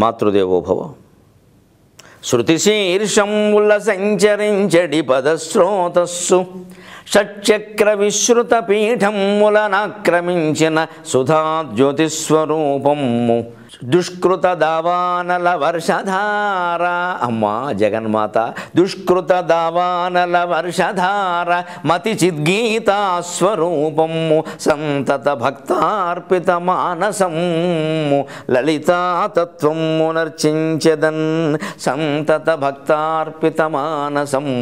మాతృదేవోభవ. శృతిశీర్షం ఉల్లసంచరించడి పదస్రోతస్సు షట్చక్ర విశ్రుత పీఠం ములనాక్రమించిన సుధాజ్యోతిస్వరూపము దుష్కృత దావానల వర్షధార. అమ్మా జగన్మాత, దుష్కృత దావానల వర్షధార మతి చిద్గీతా స్వరూపము సంతత భక్తార్పిత మానసము లలితాతత్వము నర్చించెదన్. సంతత భక్తార్పిత మానసము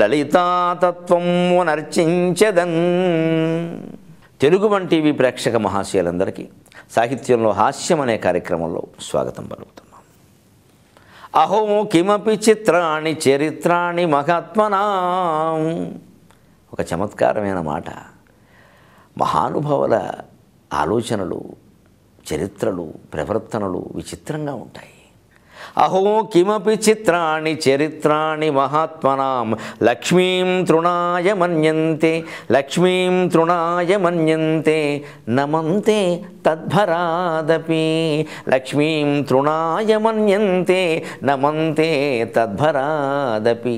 లలితాతత్వము నర్చించెదన్. తెలుగు వన్ టీవీ ప్రేక్షక మహాశయులందరికీ సాహిత్యంలో హాస్యం అనే కార్యక్రమంలో స్వాగతం పలుకుతున్నాం. అహో కిమపి చిత్రాణి చరిత్రాణి మహాత్మనాం. ఒక చమత్కారమైన మాట. మహానుభావుల ఆలోచనలు, చరిత్రలు, ప్రవర్తనలు విచిత్రంగా ఉంటాయి. అహో కిమపి చిత్రాణి చరిత్రాణి మహాత్మనాం లక్ష్మీం తృణాయ మన్యంతే. లక్ష్మీం తృణాయ మన్యంతే నమంతే తద్భరాదపి. లక్ష్మీం తృణాయ మన్యంతే నమంతే తద్భరాదపి.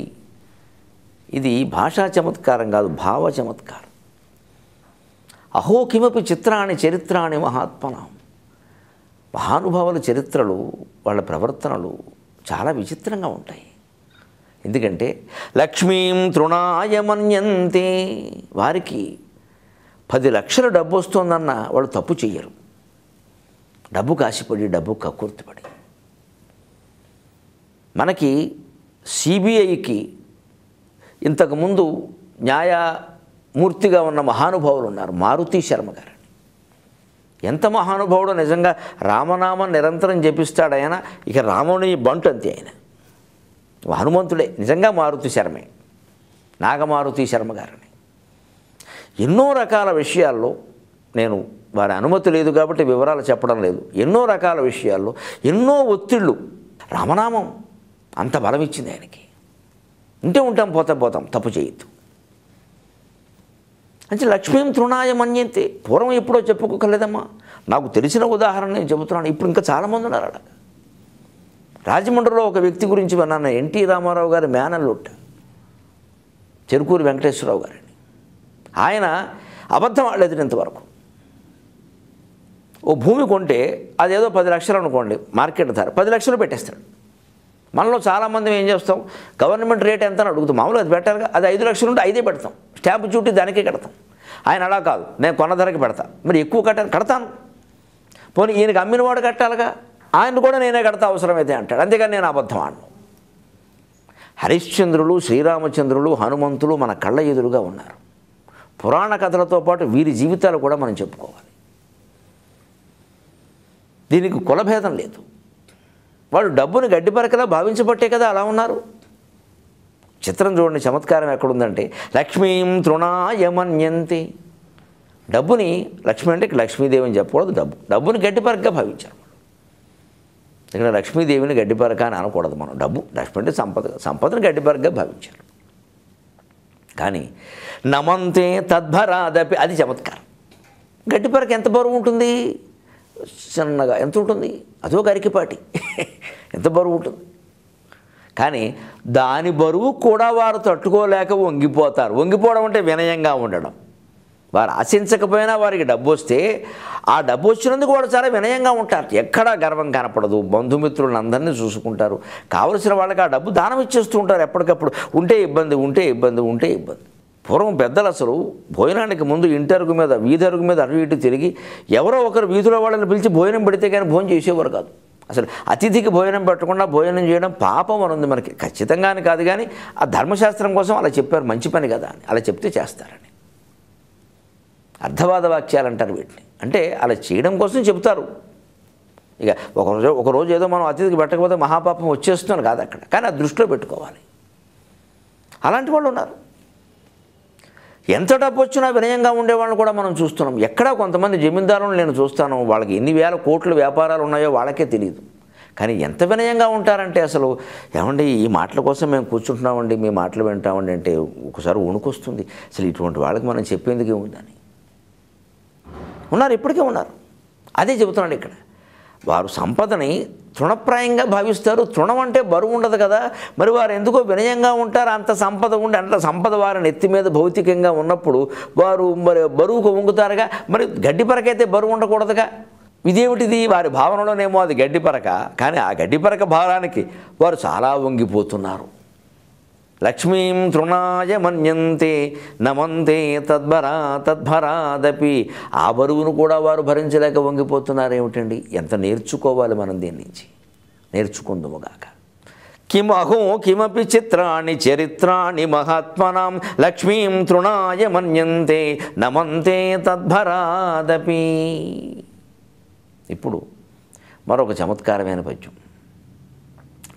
ఇది భాషా చమత్కారం కాదు, భావ చమత్కారం. అహో కిమపి చిత్రాణి చరిత్రాణి మహాత్మనాం. మహానుభావుల చరిత్రలు, వాళ్ళ ప్రవర్తనలు చాలా విచిత్రంగా ఉంటాయి. ఎందుకంటే లక్ష్మీం తృణాయ మన్యంతే. వారికి 10 లక్షల డబ్బు వస్తుందన్న వాళ్ళు తప్పు చెయ్యరు. డబ్బు కాసిపడి, డబ్బు కక్కుర్తిపడి. మనకి సిబిఐకి ఇంతకుముందు న్యాయమూర్తిగా ఉన్న మహానుభావులు ఉన్నారు. మారుతి శర్మ గారు ఎంత మహానుభావుడో. నిజంగా రామనామం నిరంతరం జపిస్తాడు ఆయన. ఇక రాముని బంటు అంతే ఆయన. హనుమంతుడే నిజంగా. మారుతి శర్మే, నాగమారుతి శర్మ గారిని. ఎన్నో రకాల విషయాల్లో, నేను వారి అనుమతి లేదు కాబట్టి వివరాలు చెప్పడం లేదు, ఎన్నో రకాల విషయాల్లో ఎన్నో ఒత్తిళ్ళు. రామనామం అంత బలం ఇచ్చింది ఆయనకి. ఉంటే ఉంటాం, పోతాం, తప్పు చేయొద్దు. అంటే లక్ష్మీం తృణాయ మన్యంతే. పూర్వం ఎప్పుడో చెప్పుకోకలేదమ్మా. నాకు తెలిసిన ఉదాహరణ నేను చెబుతున్నాను. ఇప్పుడు ఇంకా చాలామంది ఉన్నారు అలా. రాజమండ్రిలో ఒక వ్యక్తి గురించి విన్నాను. ఎన్టీ రామారావు గారి మేనల్లుట్ట చెరుకూరి వెంకటేశ్వరరావు గారిని. ఆయన అబద్ధం ఆడలేదు ఇంతవరకు. ఓ భూమి కొంటే అదేదో 10 లక్షలు అనుకోండి, మార్కెట్ ధర 10 లక్షలు పెట్టేస్తాడు. మనలో చాలామంది ఏం చేస్తాం, గవర్నమెంట్ రేట్ ఎంత అని అడుగుతాం. మామూలు అది పెట్టాలిగా. అది 5 లక్షలు ఉంటే 5 పెడతాం. స్టాంపు చుట్టి దానికే కడతాం. ఆయన అలా కాదు, నేను కొన్న ధరకి పెడతా. మరి ఎక్కువ కడతాను. పోనీ ఈయనకి అమ్మినవాడు కట్టాలిగా, ఆయన కూడా నేనే కడతా అవసరమైతే అంటాడు. అంతేగాని నేను అబద్ధం ఆడను. హరిశ్చంద్రులు, శ్రీరామచంద్రులు, హనుమంతులు మన కళ్ళ ఎదురుగా ఉన్నారు. పురాణ కథలతో పాటు వీరి జీవితాలు కూడా మనం చెప్పుకోవాలి. దీనికి కులభేదం లేదు. వాళ్ళు డబ్బుని గడ్డిపరకలా భావించబట్టే కదా అలా ఉన్నారు. చిత్రం చూడండి, చమత్కారం ఎక్కడుందంటే లక్ష్మీం తృణాయ మన్యంతే. డబ్బుని, లక్ష్మి అంటే లక్ష్మీదేవి అని చెప్పకూడదు. డబ్బుని గడ్డిపరకగా భావించారు. ఇక్కడ లక్ష్మీదేవిని గడ్డిపరక అని అనకూడదు మనం. లక్ష్మి అంటే సంపదను గడ్డిపరకగా భావించారు. కానీ నమంతే తద్భరాదపి, అది చమత్కారం. గడ్డిపరక ఎంత బరువు ఉంటుంది? చిన్నగా ఎంత ఉంటుంది? అదో గరికిపాటి ఎంత బరువు ఉంటుంది. కానీ దాని బరువు కూడా వారు తట్టుకోలేక వంగిపోతారు. వంగిపోవడం అంటే వినయంగా ఉండడం. వారు ఆశించకపోయినా వారికి డబ్బు వస్తే ఆ డబ్బు వచ్చినందుకు వాడు చాలా వినయంగా ఉంటారు. ఎక్కడా గర్వం కనపడదు. బంధుమిత్రులను అందరినీ చూసుకుంటారు. కావలసిన వాళ్ళకి ఆ డబ్బు దానం ఇచ్చేస్తూ ఉంటారు ఎప్పటికప్పుడు. ఉంటే ఇబ్బంది. పూర్వం పెద్దలు అసలు భోజనానికి ముందు ఇంటరుగు మీద, వీధరుగు మీద అటు ఇటు తిరిగి ఎవరో ఒకరు వీధిలో వాళ్ళని పిలిచి భోజనం పెడితే కానీ భోజనం చేసేవారు కాదు. అసలు అతిథికి భోజనం పెట్టకుండా భోజనం చేయడం పాపం అని ఉంది మనకి. ఖచ్చితంగానే కాదు, కానీ ఆ ధర్మశాస్త్రం కోసం అలా చెప్పారు. మంచి పని కదా అని అలా చెప్తే చేస్తారని. అర్థవాద వాక్యాలు అంటారు వీటిని. అంటే అలా చేయడం కోసం చెబుతారు. ఇక ఒకరోజు ఏదో మనం అతిథికి పెట్టకపోతే మహాపాపం వచ్చేస్తున్నాను కాదు అక్కడ. కానీ ఆ దృష్టిలో పెట్టుకోవాలి. అలాంటి వాళ్ళు ఉన్నారు. ఎంత డబ్బు వచ్చినా వినయంగా ఉండేవాళ్ళని కూడా మనం చూస్తున్నాం. ఎక్కడా కొంతమంది జమీందారులను నేను చూస్తాను, వాళ్ళకి ఎన్ని వేల కోట్ల వ్యాపారాలు ఉన్నాయో వాళ్ళకే తెలియదు. కానీ ఎంత వినయంగా ఉంటారంటే అసలు ఏమండి ఈ మాటల కోసం మేము కూర్చుంటున్నామండి, మీ మాటలు వింటామండి అంటే ఒకసారి వణుకొస్తుంది. అసలు ఇటువంటి వాళ్ళకి మనం చెప్పేందుకే ఉందని ఉన్నారు, ఇప్పటికే ఉన్నారు. అదే చెబుతున్నాడు ఇక్కడ. వారు సంపదని తృణప్రాయంగా భావిస్తారు. తృణం అంటే బరువు ఉండదు కదా, మరి వారు ఎందుకో వినయంగా ఉంటారు. అంత సంపద ఉండి అంత సంపద వారి నెత్తి మీద భౌతికంగా ఉన్నప్పుడు వారు మరి బరువుకు వంగుతారుగా. మరి గడ్డిపరకైతే బరువు ఉండకూడదుగా. ఇదేమిటిది? వారి భావనలోనేమో అది గడ్డిపరక, కానీ ఆ గడ్డిపరక భారానికి వారు చాలా వంగిపోతున్నారు. లక్ష్మీం తృణాయ మన్యంతే నమంతే తద్భరాదపి. ఆ బరువును కూడా వారు భరించలేక వంగిపోతున్నారు. ఏమిటండి? ఎంత నేర్చుకోవాలి మనం దీని నుంచి. నేర్చుకుందుముగాక. కిమహో కిమపి చిత్రాణి చరిత్రాణి మహాత్మనాం లక్ష్మీం తృణాయ మన్యంతే నమంతే తద్భరాదపి. ఇప్పుడు మరొక చమత్కారమైన పద్యం.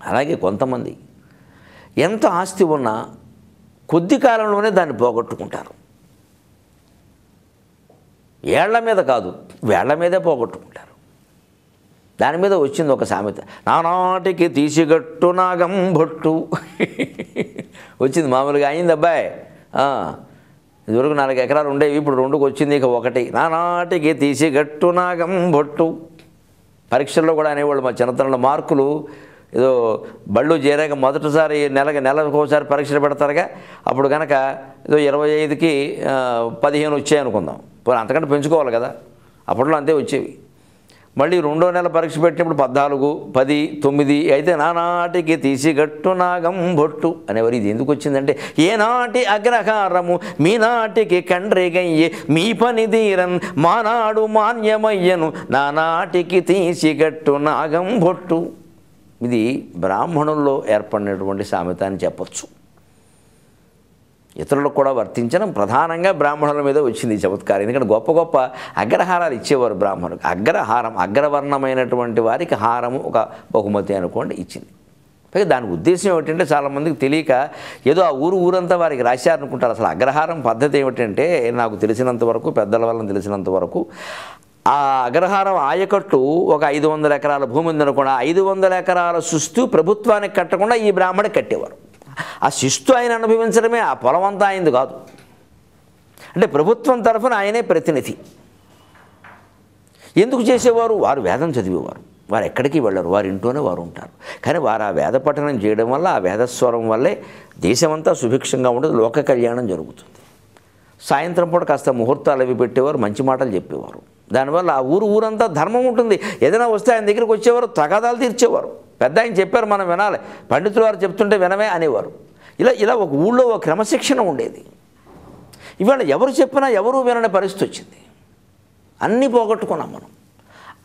అలాగే కొంతమంది ఎంత ఆస్తి ఉన్నా కొద్ది కాలంలోనే దాన్ని పోగొట్టుకుంటారు. ఏళ్ల మీద కాదు, వేళ్ల మీదే పోగొట్టుకుంటారు. దాని మీద వచ్చింది ఒక సామెత, నానాటికి తీసిగట్టు నాగం బొట్టు వచ్చింది. మామూలుగా అయింది అబ్బాయి. ఇదివరకు 4 ఎకరాలు ఉండేవి, ఇప్పుడు 2కి వచ్చింది, ఇక 1. నానాటికి తీసిగట్టు నాగం బొట్టు. పరీక్షల్లో కూడా అనేవాళ్ళు మా చిన్నతనంలో. మార్కులు ఏదో బళ్ళు చేరాక మొదటిసారి నెలకు ఒకసారి పరీక్షలు పెడతారుగా, అప్పుడు కనుక ఏదో 25కి 15 వచ్చాయి అనుకుందాం. అంతకంటే పెంచుకోవాలి కదా, అప్పట్లో అంతే వచ్చేవి. మళ్ళీ 2వ నెల పరీక్ష పెట్టినప్పుడు 14, 10, 9 అయితే నానాటికి తీసిగట్టు నాగం బొట్టు అనేవారు. ఇది ఎందుకు వచ్చిందంటే, ఏనాటి అగ్రహారము మీనాటికి కండ్రిగయ్యే మీ పని తీరన్ మానాడు మాన్యమయ్యను నానాటికి తీసిగట్టు నాగం బొట్టు. ఇది బ్రాహ్మణుల్లో ఏర్పడినటువంటి సామెత అని చెప్పచ్చు. ఇతరులకు కూడా వర్తించడం ప్రధానంగా బ్రాహ్మణుల మీద వచ్చింది ఈ చమత్కారం. ఎందుకంటే గొప్ప గొప్ప అగ్రహారాలు ఇచ్చేవారు బ్రాహ్మణులకు. అగ్రహారం, అగ్రవర్ణమైనటువంటి వారికి హారము ఒక బహుమతి అనుకోండి ఇచ్చింది. పైగా దాని ఉద్దేశం ఏమిటంటే చాలామందికి తెలియక ఏదో ఆ ఊరంతా వారికి రాశారనుకుంటారు. అసలు అగ్రహారం పద్ధతి ఏమిటంటే నాకు తెలిసినంత వరకు, పెద్దల వల్ల తెలిసినంత వరకు, ఆ అగ్రహారం ఆయకట్టు ఒక 500 ఎకరాల భూమి ఉందనుకోండి, 500 ఎకరాల శిస్తు ప్రభుత్వానికి కట్టకుండా ఈ బ్రాహ్మణికి కట్టేవారు. ఆ శిస్తు ఆయన అనుభవించడమే, ఆ పొలం అంతా ఆయనది కాదు. అంటే ప్రభుత్వం తరఫున ఆయనే ప్రతినిధి. ఎందుకు చేసేవారు? వారు వేదం చదివేవారు, వారు ఎక్కడికి వెళ్ళరు, వారి ఇంట్లోనే వారు ఉంటారు. కానీ వారు ఆ వేద పఠనం చేయడం వల్ల, ఆ వేదస్వరం వల్లే దేశమంతా సుభిక్షంగా ఉండదు, లోక కళ్యాణం జరుగుతుంది. సాయంత్రం పూట కాస్త ముహూర్తాలు అవి పెట్టేవారు, మంచి మాటలు చెప్పేవారు. దానివల్ల ఆ ఊరంతా ధర్మం ఉంటుంది. ఏదైనా వస్తే ఆయన దగ్గరికి వచ్చేవారు, తగాదాలు తీర్చేవారు. పెద్ద ఆయన చెప్పారు మనం వినాలి, పండితులు వారు చెప్తుంటే వినమే అనేవారు. ఇలా ఒక ఊళ్ళో ఒక క్రమశిక్షణ ఉండేది. ఇవాళ ఎవరు చెప్పినా ఎవరూ వినని పరిస్థితి వచ్చింది. అన్నీ పోగొట్టుకున్నాం మనం.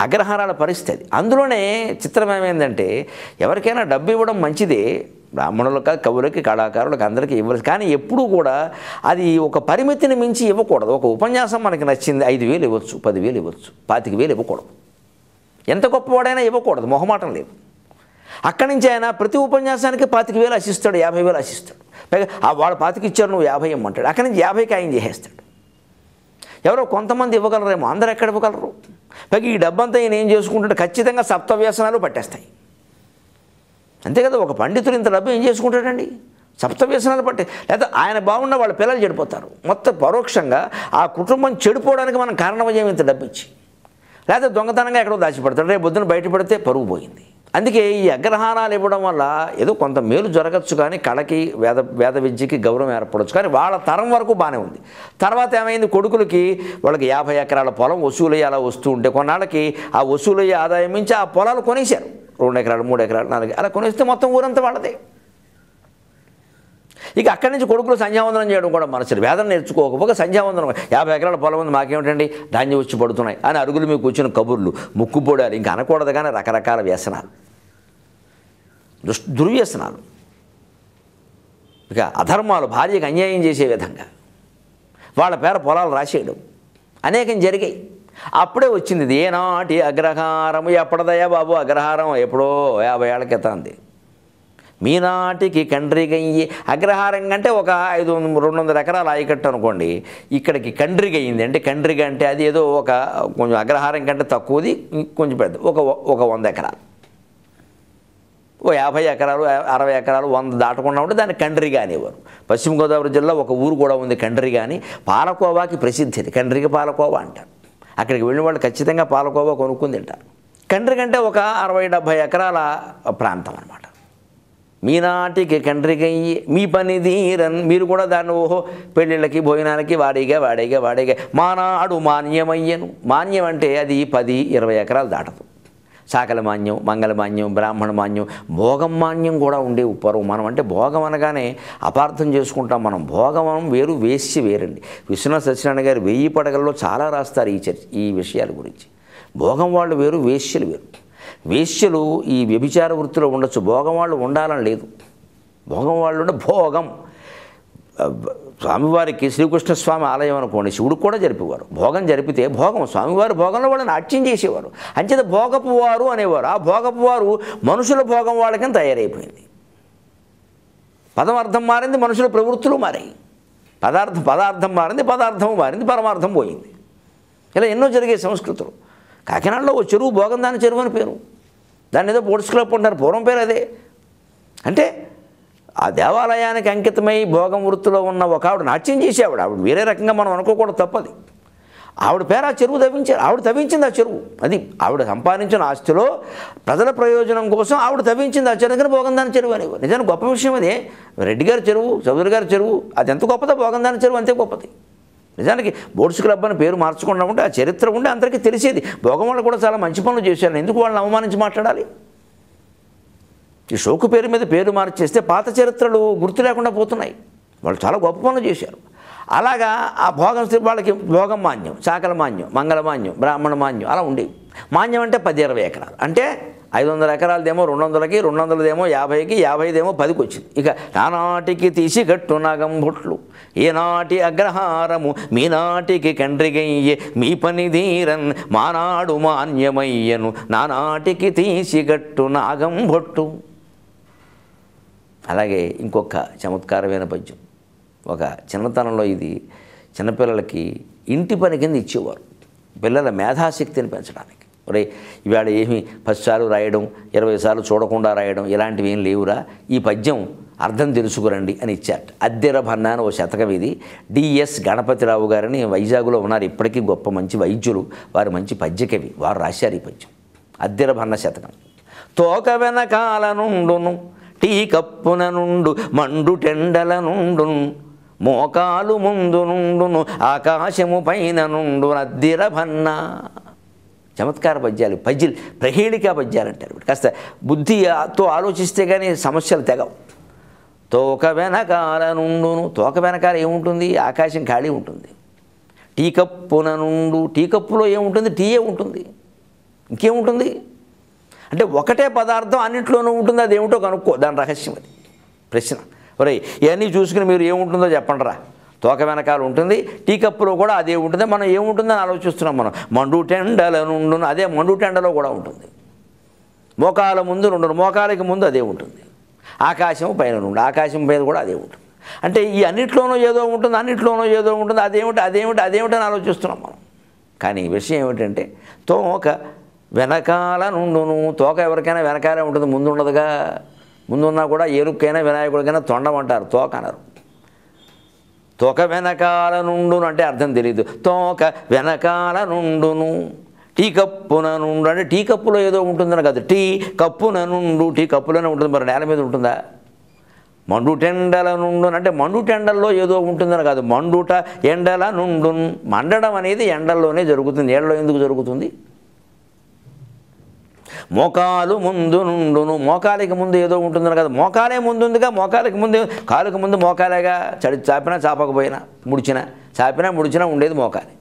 అగ్రహారాల పరిస్థితి. అందులోనే చిత్రం ఏమైందంటే, ఎవరికైనా డబ్బు ఇవ్వడం మంచిదే, బ్రాహ్మణులకు, కవులకి, కళాకారులకు అందరికీ ఇవ్వాలి. కానీ ఎప్పుడూ కూడా అది ఒక పరిమితిని మించి ఇవ్వకూడదు. ఒక ఉపన్యాసం మనకి నచ్చింది, 5,000 ఇవ్వచ్చు, 10,000 ఇవ్వచ్చు, 25,000 ఇవ్వకూడదు. ఎంత గొప్పవాడైనా ఇవ్వకూడదు, మొహమాటం లేదు. అక్కడి నుంచి ఆయన ప్రతి ఉపన్యాసానికి 25,000 ఆశిస్తాడు, 50,000 ఆశిస్తాడు. పైగా వాళ్ళు 25 ఇచ్చారు, నువ్వు 50 ఇమ్మంటాడు. అక్కడి నుంచి 50కి ఆయన చేసేస్తాడు. ఎవరో కొంతమంది ఇవ్వగలరేమో, అందరూ ఎక్కడ ఇవ్వగలరు? పైగా ఈ డబ్బంతా ఈయన ఏం చేసుకుంటుంటే ఖచ్చితంగా సప్తవ్యసనాలు పట్టేస్తాయి. అంతే కదా, ఒక పండితుడు ఇంత డబ్బు ఏం చేసుకుంటాడండి? సప్తవ్యసనాలు పట్టే, లేదా ఆయన బాగున్న వాళ్ళ పిల్లలు చెడిపోతారు. మొత్తం పరోక్షంగా ఆ కుటుంబం చెడిపోవడానికి మనం కారణమయ్యాం ఇంత డబ్బు ఇచ్చి. లేదా దొంగతనంగా ఎక్కడో దాచిపెడతాడు, రేపు పొద్దున బయట పెడితే పరుగు పోయింది. అందుకే ఈ అగ్రహారాలు ఇవ్వడం వల్ల ఏదో కొంత మేలు జరగచ్చు, కానీ కళకి, వేద విద్యకి గౌరవం ఏర్పడవచ్చు. కానీ వాళ్ళ తరం వరకు బాగానే ఉంది. తర్వాత ఏమైంది, కొడుకులకి వాళ్ళకి 50 ఎకరాల పొలం వసూలయ్యి అలా వస్తూ ఉంటే, కొన్నాళ్ళకి ఆ వసూలయ్యే ఆదాయం మించి ఆ పొలాలు కొనేశారు. 2 ఎకరాలు, 3 ఎకరాలు, 4 అలా కొనేస్తే మొత్తం ఊరంతా వాళ్ళదే. ఇక అక్కడి నుంచి కొడుకులు సంధ్యావందనం చేయడం కూడా మనసు. వేదన నేర్చుకోకపోక సంధ్యావందనం, 50 ఎకరాల పొలం ఉంది మాకేమిటండి, ధాన్యం వచ్చి పడుతున్నాయి అని అరుగులు మీకు కూర్చున్న కబుర్లు, ముక్కుపోడాలు, ఇంకా అనకూడదు కానీ రకరకాల వ్యసనాలు, దుర్వ్యసనాలు, ఇక అధర్మాలు, భార్యకు అన్యాయం చేసే విధంగా వాళ్ళ పేర పొలాలు రాసేయడం అనేకం జరిగాయి. అప్పుడే వచ్చింది ఇది. ఏనాటి అగ్రహారం, ఎప్పటిదయ్యా బాబు అగ్రహారం, ఎప్పుడో 50 ఏళ్ల క్రితం అంది. మీనాటికి కండ్రిగయ్యి, అగ్రహారం కంటే ఒక 200 ఎకరాల ఆయకట్టు అనుకోండి, ఇక్కడికి కండ్రిగయ్యింది. అంటే కండ్రిగ అంటే అది ఏదో ఒక కొంచెం అగ్రహారం కంటే తక్కువది, కొంచెం పెద్ద, ఒక 100 ఎకరాలు, ఓ 50 ఎకరాలు, 60 ఎకరాలు, 100 దాటకుండా ఉంటే దాన్ని కండ్రిగా అనేవారు. పశ్చిమ గోదావరి జిల్లా ఒక ఊరు కూడా ఉంది కండ్రిగా అని. పాలకోవాకి ప్రసిద్ధి అది, కండ్రిగ పాలకోవా అంటారు. అక్కడికి వెళ్ళిన వాళ్ళు ఖచ్చితంగా పాలకోవా కొనుక్కుని తింటారు. కండ్రి కంటే ఒక 60-70 ఎకరాల ప్రాంతం అన్నమాట. మీనాటికి కండ్రిగయ్యి మీ పని తీరన్, మీరు కూడా దాన్ని ఓహో పెళ్ళిళ్ళకి భోజనాలకి వాడేగా మానాడు మాన్యమయ్యను. మాన్యం అంటే అది 10-20 ఎకరాలు దాటదు. శాకల మాన్యం, మంగళ మాన్యం, బ్రాహ్మణ మాన్యం, భోగం మాన్యం కూడా ఉండేవి పూర్వం. మనం అంటే భోగం అనగానే అపార్థం చేసుకుంటాం మనం. భోగం వేరు, వేశ్య వేరండి. విశ్వనాథ సత్యనారాయణ గారు 1000 పడగల్లో చాలా రాస్తారు ఈ విషయాల గురించి. భోగం వాళ్ళు వేరు, వేశ్యలు వేరు. వేశ్యలు ఈ వ్యభిచార వృత్తిలో ఉండొచ్చు, భోగం వాళ్ళు ఉండాలని లేదు. భోగం వాళ్ళు ఉండే భోగం స్వామివారికి శ్రీకృష్ణస్వామి ఆలయం అనుకోండి, శివుడికి కూడా జరిపేవారు. భోగం జరిపితే భోగం స్వామివారి భోగంలో వాళ్ళని నాట్యం చేసేవారు. అంచేత భోగపు వారు అనేవారు. ఆ భోగపు వారు మనుషుల భోగం వాళ్ళకని తయారైపోయింది. పదం అర్థం మారింది, మనుషుల ప్రవృత్తులు మారాయి. పదార్థం మారింది, పదార్థం మారింది, పరమార్థం పోయింది. ఇలా ఎన్నో జరిగే సంస్కృతులు. కాకినాడలో ఓ చెరువు భోగందాని చెరువు అని పేరు. దాన్ని ఏదో బోట్స్ క్లబ్ అంటారు, పూర్వం పేరు అదే. అంటే ఆ దేవాలయానికి అంకితమై భోగం వృత్తిలో ఉన్న ఒక ఆవిడ నాట్యం చేసేవాడు. ఆవిడ వేరే రకంగా మనం అనుకోకూడదు, తప్పది. ఆవిడ పేరు ఆ చెరువు తవ్వించారు. ఆవిడ తవ్వించింది ఆ చెరువు. అది ఆవిడ సంపాదించిన ఆస్తిలో ప్రజల ప్రయోజనం కోసం ఆవిడ తవ్వించింది ఆ చెరువు. భోగందాని చెరువు అనేవారు. నిజానికి గొప్ప విషయం అదే. రెడ్డి గారి చెరువు, చౌదరి గారి చెరువు, అది ఎంత గొప్పదో భోగందాని చెరువు అంతే గొప్పది. నిజానికి బోట్స్ క్లబ్ అని పేరు మార్చకుండా ఉంటే ఆ చరిత్ర ఉంటే అందరికీ తెలిసేది. భోగం వాళ్ళు కూడా చాలా మంచి పనులు చేశారు, ఎందుకు వాళ్ళని అవమానించి మాట్లాడాలి? ఈ షోకు పేరు మీద పేరు మార్చేస్తే పాత చరిత్రలు గుర్తు లేకుండా పోతున్నాయి. వాళ్ళు చాలా గొప్ప పనులు చేశారు. అలాగా ఆ భోగం వాళ్ళకి భోగం మాన్యం, చాకల మాన్యం, మంగళ మాన్యం, బ్రాహ్మణ మాన్యం అలా ఉండేవి. మాన్యం అంటే 10-20 ఎకరాలు. అంటే 500 ఎకరాలదేమో 200కి, 200దేమో 50కి, 50దేమో 10కి వచ్చింది. ఇక నానాటికి తీసి గట్టు నాగం బొట్లు, ఏనాటి అగ్రహారము మీనాటికి కండ్రిగయ్యే మీ పని ధీరన్ మానాడు మాన్యమయ్యను నానాటికి తీసి గట్టు నాగం బొట్టు. అలాగే ఇంకొక చమత్కారమైన పద్యం. ఒక చిన్నతనంలో ఇది చిన్నపిల్లలకి ఇంటి పని కింద ఇచ్చేవారు, పిల్లల మేధాశక్తిని పెంచడానికి. ఒరే ఇవాళ ఏమి 10 సార్లు రాయడం, 20 సార్లు చూడకుండా రాయడం ఇలాంటివి ఏం లేవురా, ఈ పద్యం అర్థం తెలుసుకురండి అని ఇచ్చారట. అద్దెర భన్న అని ఓ శతకం ఇది. డిఎస్ గణపతిరావు గారని వైజాగ్లో ఉన్నారు, ఇప్పటికీ గొప్ప మంచి వైద్యులు, వారు మంచి పద్యకవి, వారు రాశారు ఈ పద్యం. అద్దెర భన్న శతకం. తోక వెనకాల నుండును టీ కప్పున నుండు మండు టెండల నుండును మోకాలు ముందు నుండును ఆకాశము పైన నుండు అద్దిర భన్న. చమత్కార పద్యాలు, ప్రహేళికా పద్యాలు అంటారు. కాస్త బుద్ధితో ఆలోచిస్తే కానీ సమస్యలు తెగవు. తోక వెనకాల నుండును, తోక వెనకాల ఏముంటుంది? ఆకాశం ఖాళీ ఉంటుంది. టీ కప్పున నుండు, టీ కప్పులో ఏముంటుంది? టీయే ఉంటుంది, ఇంకేముంటుంది? అంటే ఒకటే పదార్థం అన్నింటిలోనూ ఉంటుంది, అది ఏమిటో కనుక్కో, దాని రహస్యం అది. ప్రశ్న, ఒరే ఇవన్నీ చూసుకుని మీరు ఏముంటుందో చెప్పండి రా. తోక వెనకాల ఉంటుంది, టీ కప్పులో కూడా అదే ఉంటుంది. మనం ఏముంటుందని ఆలోచిస్తున్నాం మనం. మండు టెండల నుండు, అదే మండు టెండలో కూడా ఉంటుంది. మోకాల ముందు నుండు, మోకాలకి ముందు అదే ఉంటుంది. ఆకాశం పైన నుండి, ఆకాశం పైన కూడా అదే ఉంటుంది. అంటే ఈ అన్నింటిలోనూ ఏదో ఉంటుంది, అన్నింటిలోనూ ఏదో ఉంటుంది, అదేమిటని ఆలోచిస్తున్నాం మనం. కానీ విషయం ఏమిటంటే తోక వెనకాల నుండును. తోక ఎవరికైనా వెనకాలే ఉంటుంది, ముందు ఉండదుగా. ముందున్నా కూడా ఏరుకైనా వినాయకుడికైనా తొండం అంటారు, తోక అనరు. తోక వెనకాల నుండును అంటే అర్థం తెలియదు. తోక వెనకాల నుండును. టీ కప్పున నుండు అంటే టీ కప్పులో ఏదో ఉంటుందని కాదు, టీ కప్పున నుండు, టీ కప్పులోనే ఉంటుంది, మరి నేల మీద ఉంటుందా? మండు టెండల నుండు అంటే మండు టెండల్లో ఏదో ఉంటుందని కాదు, మండుట ఎండల నుండు. మండడం అనేది ఎండల్లోనే జరుగుతుంది, నీళ్ళలో ఎందుకు జరుగుతుంది? మోకాలు ముందు నుండును, మోకాలికి ముందు ఏదో ఉంటుందని కదా, మోకాలే ముందుందిగా. మోకాలికి ముందు, కాలుకి ముందు మోకాలేగా. చాపినా చాపకపోయినా, ముడిచినా ఉండేది మోకాలి.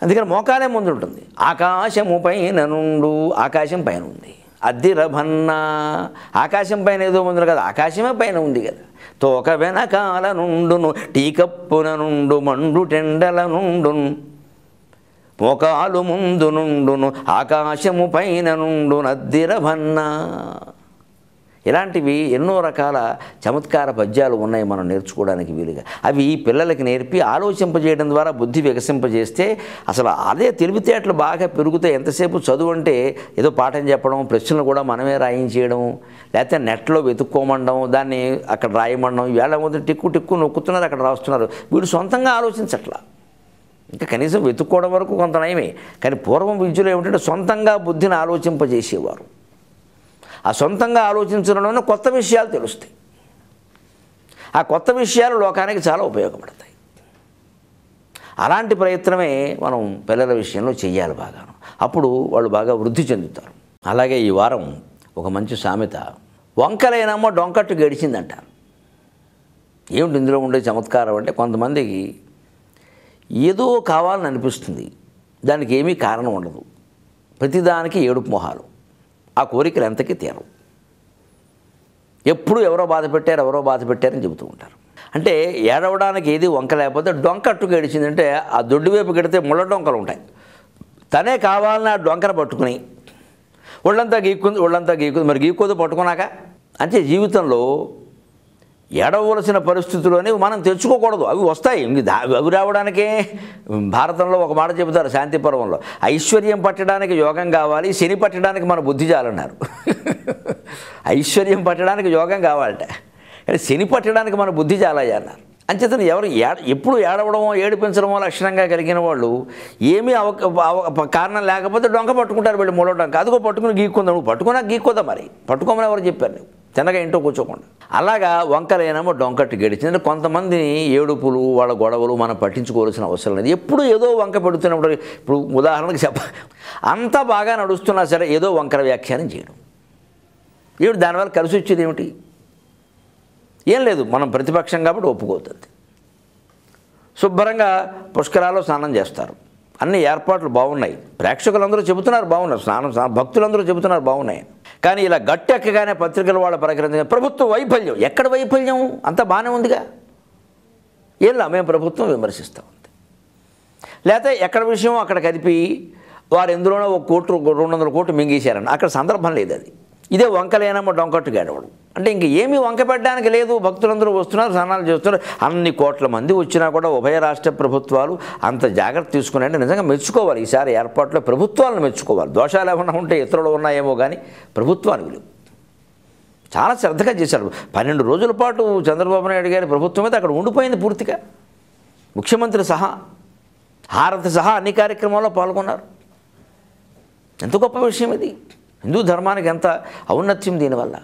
అందుకని మోకాలే ముందు ఉంటుంది. ఆకాశము పైన నుండు, ఆకాశం పైన ఉంది. అద్దిర భన్న, ఆకాశం పైన ఏదో ఉంది కదా, ఆకాశమే పైన ఉంది కదా. తోక వెనకాల నుండును టీ కప్పున నుండు మండు టెండల నుండును మోకాలు ముందు నుండును ఆకాశము పైన నుండు నద్దిర భన్న. ఇలాంటివి ఎన్నో రకాల చమత్కార పద్యాలు ఉన్నాయి మనం నేర్చుకోవడానికి వీలుగా. అవి పిల్లలకి నేర్పి ఆలోచింపజేయడం ద్వారా బుద్ధి వికసింపజేస్తే అసలు అదే తెలివితేటలు బాగా పెరుగుతాయి. ఎంతసేపు చదువు అంటే ఏదో పాఠం చెప్పడం, ప్రశ్నలు కూడా మనమే రాయించేయడం, లేకపోతే నెట్లో వెతుక్కోమండం, దాన్ని అక్కడ రాయమండం. ఇవాళ టిక్కు నొక్కుతున్నారు, అక్కడ రాస్తున్నారు. వీడు సొంతంగా ఆలోచించట్లా. ఇంకా కనీసం వెతుక్కోవడం వరకు కొంత నయమే. కానీ పూర్వం విద్యలో ఏమిటంటే సొంతంగా బుద్ధిని ఆలోచింపజేసేవారు. ఆ సొంతంగా ఆలోచించడంలోనే కొత్త విషయాలు తెలుస్తాయి. ఆ కొత్త విషయాలు లోకానికి చాలా ఉపయోగపడతాయి. అలాంటి ప్రయత్నమే మనం పిల్లల విషయంలో చెయ్యాలి బాగాను. అప్పుడు వాళ్ళు బాగా వృద్ధి చెందుతారు. అలాగే ఈ వారం ఒక మంచి సామెత, వంకలైనమ్మ డొంకట్టు గడిచిందంట. ఏమిటి ఇందులో ఉండే చమత్కారం అంటే, కొంతమందికి ఏదో కావాలని అనిపిస్తుంది, దానికి ఏమీ కారణం ఉండదు, ప్రతిదానికి ఏడుపు మొహాలు, ఆ కోరికలు ఎంతకీ తీరవు. ఎప్పుడు ఎవరో బాధ పెట్టారని చెబుతూ ఉంటారు. అంటే ఏడవడానికి ఏది వంక లేకపోతే డొంకట్టు గడిచిందంటే ఆ దొడ్డు వైపు గడితే ముళ్ళ డొంకలు ఉంటాయి. తనే కావాలని ఆ డొంకను పట్టుకుని ఒళ్ళంతా గీక్కుంది మరి గీక్కోదు పట్టుకున్నాక. అంటే జీవితంలో ఏడవలసిన పరిస్థితుల్లోనే మనం తెచ్చుకోకూడదు, అవి వస్తాయి. అవి రావడానికే భారతంలో ఒక మాట చెబుతారు శాంతి పర్వంలో, ఐశ్వర్యం పట్టడానికి యోగం కావాలి, శని పట్టడానికి మన బుద్ధి చాలన్నారు. ఐశ్వర్యం పట్టడానికి యోగం కావాలట, కానీ శని పట్టడానికి మన బుద్ధి చాలయ్య అన్నారు. అంచేతను ఎప్పుడు ఏడవడమో ఏడిపించడమో లక్షణంగా కలిగిన వాళ్ళు ఏమీ కారణం లేకపోతే డొంక పట్టుకుంటారు. వీళ్ళు మూడో డొంక అదిగో పట్టుకుని గీక్కుందా, నువ్వు పట్టుకున్నా గీక్కోదా, మరి పట్టుకోమని ఎవరు చెప్పారు, నువ్వు తినగా ఇంట్లో కూర్చోకుండా. అలాగా వంకలేనేమో డొంకట్టు గడిచింది. కొంతమందిని ఏడుపులు వాళ్ళ గొడవలు మనం పట్టించుకోవాల్సిన అవసరం లేదు. ఎప్పుడు ఏదో వంక పెడుతున్నప్పుడు, ఇప్పుడు ఉదాహరణకు అంతా బాగా నడుస్తున్నా సరే ఏదో వంకర వ్యాఖ్యానం చేయడం, ఏమిటి దానివల్ల కలిసి వచ్చేది ఏమిటి? ఏం లేదు, మనం ప్రతిపక్షం కాబట్టి ఒప్పుకోతుంది. శుభ్రంగా పుష్కరాల్లో స్నానం చేస్తారు, అన్ని ఏర్పాట్లు బాగున్నాయి, ప్రేక్షకులందరూ చెబుతున్నారు బాగున్నారు, భక్తులందరూ చెబుతున్నారు బాగున్నాయి. కానీ ఇలా గట్టెక్కగానే పత్రికలు వాళ్ళ ప్రకటించగా ప్రభుత్వ వైఫల్యం. ఎక్కడ వైఫల్యం? అంతా బాగానే ఉందిగా, ఏలా మేము ప్రభుత్వం విమర్శిస్తాం అంతే. లేకపోతే ఎక్కడ విషయం అక్కడ కదిపి వారు ఎందులోనో 1 కోటి 200 కోట్లు మింగేశారని, అక్కడ సందర్భం లేదు. అది ఇదే వంకలేనమ్మ డొంకట్టు గడవడం అంటే ఇంక ఏమీ వంక పెట్టడానికి లేదు. భక్తులందరూ వస్తున్నారు, స్నానాలు చేస్తున్నారు, అన్ని కోట్ల మంది వచ్చినా కూడా ఉభయ రాష్ట్ర ప్రభుత్వాలు అంత జాగ్రత్త తీసుకున్నాయంటే నిజంగా మెచ్చుకోవాలి. ఈసారి ఏర్పాట్లో ప్రభుత్వాలను మెచ్చుకోవాలి. దోషాలు ఏమన్నా ఉంటే ఇతరులు ఉన్నాయేమో కానీ ప్రభుత్వాన్ని విలువ చాలా శ్రద్ధగా చేశారు. 12 రోజుల పాటు చంద్రబాబు నాయుడు గారి ప్రభుత్వం అయితే అక్కడ ఉండిపోయింది పూర్తిగా. ముఖ్యమంత్రి సహా హారతి సహా అన్ని కార్యక్రమాల్లో పాల్గొన్నారు. ఎంత గొప్ప విషయం ఇది! హిందూ ధర్మానికి ఎంత ఔన్నత్యం దీనివల్ల,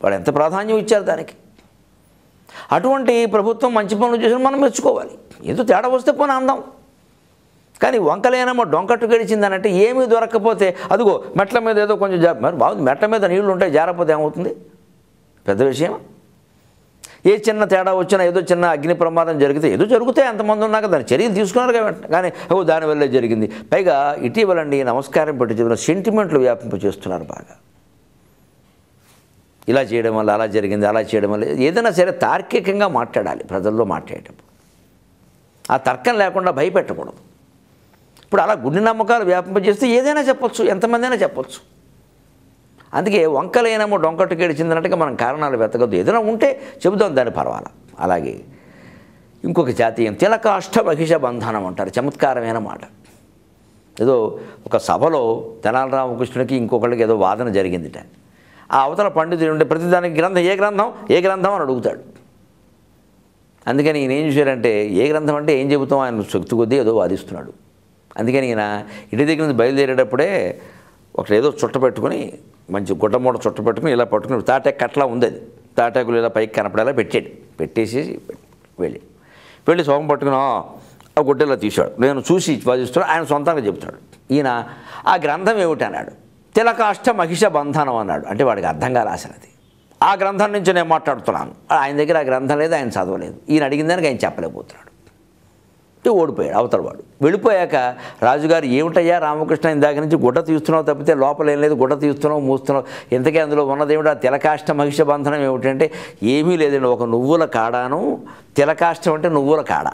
వాడు ఎంత ప్రాధాన్యం ఇచ్చారు దానికి. అటువంటి ప్రభుత్వం మంచి పనులు చేసిన మనం మెచ్చుకోవాలి. ఏదో తేడా వస్తే పోనీ అందాం. కానీ వంకలేనమ్మో డొంకట్టు గడిచిందనంటే ఏమీ దొరకకపోతే అదిగో మెట్ల మీద ఏదో కొంచెం మరి బాగుంది, మెట్ల మీద నీళ్లు ఉంటాయి, జారపోతే ఏమవుతుంది? పెద్ద విషయం. ఏ చిన్న తేడా వచ్చినా, ఏదో చిన్న అగ్ని ప్రమాదం జరిగితే ఏదో జరుగుతాయి, అంతమంది ఉన్నాక దాని చర్యలు తీసుకున్నారు కానీ దానివల్లే జరిగింది. పైగా ఇటీవలండి నమస్కారం పెట్టి చెప్పిన సెంటిమెంట్లు వ్యాపింపచేస్తున్నారు బాగా. ఇలా చేయడం వల్ల అలా జరిగింది, అలా చేయడం వల్ల ఏదైనా సరే తార్కికంగా మాట్లాడాలి ప్రజల్లో మాట్లాడేటప్పుడు. ఆ తర్కం లేకుండా భయపెట్టకూడదు. ఇప్పుడు అలా గుడ్డి నమ్మకాలు వ్యాపింపజేస్తే ఏదైనా చెప్పొచ్చు, ఎంతమంది అయినా చెప్పొచ్చు. అందుకే వంకలేనేమో డొంకట్టు గడిచిందన్నట్టుగా మనం కారణాలు వెతకద్దు. ఏదైనా ఉంటే చెబుదాం, దాన్ని పర్వాలా. అలాగే ఇంకొక జాతీయం తిలకాష్ట మహిష బంధనం అంటారు, చమత్కారమైన మాట. ఏదో ఒక సభలో తెనాలి రామకృష్ణుడికి ఇంకొకళ్ళకి ఏదో వాదన జరిగిందిట. ఆ అవతల పండితుడు ఉంటే ప్రతిదానికి గ్రంథం ఏ గ్రంథం అని అడుగుతాడు. అందుకని ఈయన ఏం చూశారంటే ఏ గ్రంథం అంటే ఏం చెబుతాం, ఆయన శక్తి కొద్దీ ఏదో వాదిస్తున్నాడు. అందుకని ఈయన ఇంటి దగ్గర నుంచి బయలుదేరేటప్పుడే ఒకటి ఏదో చుట్ట పెట్టుకుని, మంచి గుడ్డమూడ చుట్ట పెట్టుకుని ఇలా పట్టుకుని, తాటాకు కట్లా ఉంది, అది తాటాకులు ఇలా పైకి కనపడేలా పెట్టేసి వెళ్ళి సోమం పట్టుకుని ఆ గుడ్డలా తీశాడు. నేను చూసి వాదిస్తున్నాడు, ఆయన సొంతంగా చెబుతాడు. ఈయన ఆ గ్రంథం ఏమిటి అన్నాడు. తిలకాష్ట మహిష బంధనం అన్నాడు. అంటే వాడికి అర్థం కాలే అసలు అది. ఆ గ్రంథం నుంచి నేను మాట్లాడుతున్నాను, ఆయన దగ్గర ఆ గ్రంథం లేదు, ఆయన చదవలేదు. ఈయన అడిగిన దానికి ఆయన చెప్పలేకపోతున్నాడు. ఓడిపోయాడు అవతల వాడు. వెళ్ళిపోయాక రాజుగారు ఏమిటయ్యా రామకృష్ణ ఇందాక నుంచి గుడ్డ తీస్తున్నావు తప్పితే లోపల ఏం లేదు, గుడ్డ తీస్తున్నావు మూస్తున్నావు, ఇంతకే అందులో ఉన్నదేమిటి? ఆ తిలకాష్ట మహిష బంధనం ఏమిటంటే ఏమీ లేదండి, ఒక నువ్వుల కాడాను, తిలకాష్టం అంటే నువ్వుల కాడ,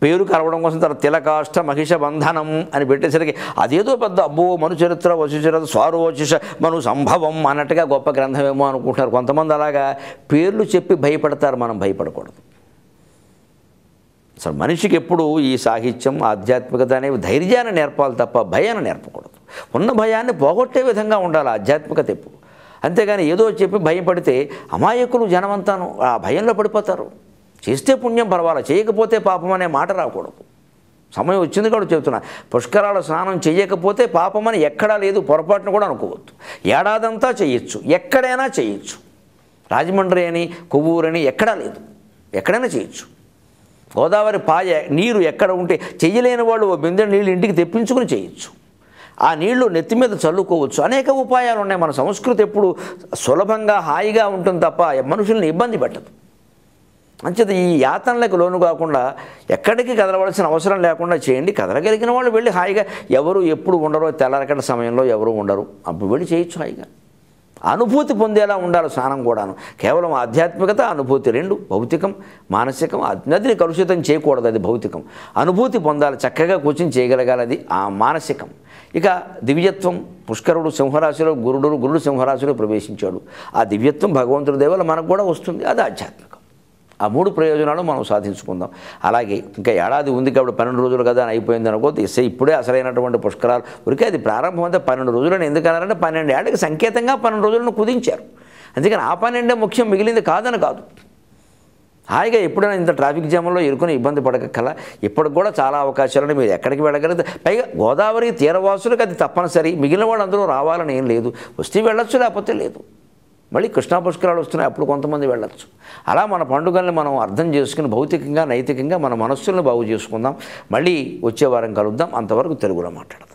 పేరు కలవడం కోసం తర్వాత తిలకాష్ట మహిష బంధనం అని పెట్టేసరికి అదేదో పెద్ద అబ్బో మను చరిత్ర వశిచరిత్ర స్వారోచిష మను సంభవం అన్నట్టుగా గొప్ప గ్రంథమేమో అనుకుంటారు కొంతమంది. అలాగా పేర్లు చెప్పి భయపడతారు, మనం భయపడకూడదు. అసలు మనిషికి ఎప్పుడు ఈ సాహిత్యం ఆధ్యాత్మికత అనేవి ధైర్యాన్ని నేర్పాలి తప్ప భయాన్ని నేర్పకూడదు. ఉన్న భయాన్ని పోగొట్టే విధంగా ఉండాలి ఆధ్యాత్మికత ఎప్పుడు. అంతేగాని ఏదో చెప్పి భయం పడితే అమాయకులు జనమంతాను ఆ భయంలో పడిపోతారు. చేస్తే పుణ్యం పర్వాలేదు, చేయకపోతే పాపం అనే మాట రాకూడదు. సమయం వచ్చింది కూడా చెబుతున్నా, పుష్కరాల స్నానం చేయకపోతే పాపమని ఎక్కడా లేదు, పొరపాటును కూడా అనుకోవద్దు. ఏడాదంతా చేయొచ్చు, ఎక్కడైనా చేయొచ్చు. రాజమండ్రి అని, కొవ్వూరని ఎక్కడా లేదు, ఎక్కడైనా చేయొచ్చు. గోదావరి పాయ నీరు ఎక్కడ ఉంటే చెయ్యలేని వాళ్ళు ఓ బిందె నీళ్ళు ఇంటికి తెప్పించుకుని చేయొచ్చు. ఆ నీళ్లు నెత్తి మీద చల్లుకోవచ్చు. అనేక ఉపాయాలు ఉన్నాయి. మన సంస్కృతి ఎప్పుడు సులభంగా హాయిగా ఉంటుంది తప్ప మనుషుల్ని ఇబ్బంది పెట్టదు. అంచేత ఈ యాతనలకు లోను కాకుండా ఎక్కడికి కదలవలసిన అవసరం లేకుండా చేయండి. కదలగలిగిన వాళ్ళు వెళ్ళి హాయిగా, ఎవరు ఎప్పుడు ఉండరో తెల్లరకటి సమయంలో ఎవరు ఉండరు, అప్పుడు వెళ్ళి చేయొచ్చు హాయిగా. అనుభూతి పొందేలా ఉండాలి స్నానం కూడాను. కేవలం ఆధ్యాత్మికత, అనుభూతి రెండు, భౌతికం మానసికం. నదిని కలుషితం చేయకూడదు, అది భౌతికం. అనుభూతి పొందాలి, చక్కగా కూర్చొని చేయగలగాలి, అది ఆ మానసికం. ఇక దివ్యత్వం, పుష్కరుడు సింహరాశిలో, గురుడు సింహరాశిలో ప్రవేశించాడు. ఆ దివ్యత్వం భగవంతుడి దేవల మనకు కూడా వస్తుంది, అది ఆధ్యాత్మికం. ఆ మూడు ప్రయోజనాలు మనం సాధించుకుందాం. అలాగే ఇంకా ఏడాది ఉంది కాబట్టి 12 రోజులు కదా అని అయిపోయింది అనుకోతే, ఇప్పుడే అసలైనటువంటి పుష్కరాలు ఉరికే అది ప్రారంభం అయితే 12 రోజులని ఎందుకన్నారంటే 12 ఏళ్ళకి సంకేతంగా 12 రోజులను కుదించారు. అందుకని ఆ 12 ముఖ్యం, మిగిలింది కాదని కాదు. హాయిగా ఎప్పుడైనా ఇంత ట్రాఫిక్ జామ్లో ఇరుకుని ఇబ్బంది పడకల ఇప్పటికి కూడా చాలా అవకాశాలని, మీరు ఎక్కడికి వెళ్ళగలిగితే. పైగా గోదావరి తీరవాసులకు అది తప్పనిసరి, మిగిలిన వాళ్ళు అందరూ రావాలని ఏం లేదు. వస్తే వెళ్ళొచ్చు, లేకపోతే లేదు. మళ్ళీ కృష్ణా పుష్కరాలు వస్తున్నాయి, అప్పుడు కొంతమంది వెళ్ళొచ్చు. అలా మన పండుగల్ని మనం అర్థం చేసుకుని భౌతికంగా నైతికంగా మన మనస్సులను బాగు చేసుకుందాం. మళ్ళీ వచ్చే వారం కలుద్దాం. అంతవరకు తెలుగులో మాట్లాడదాం.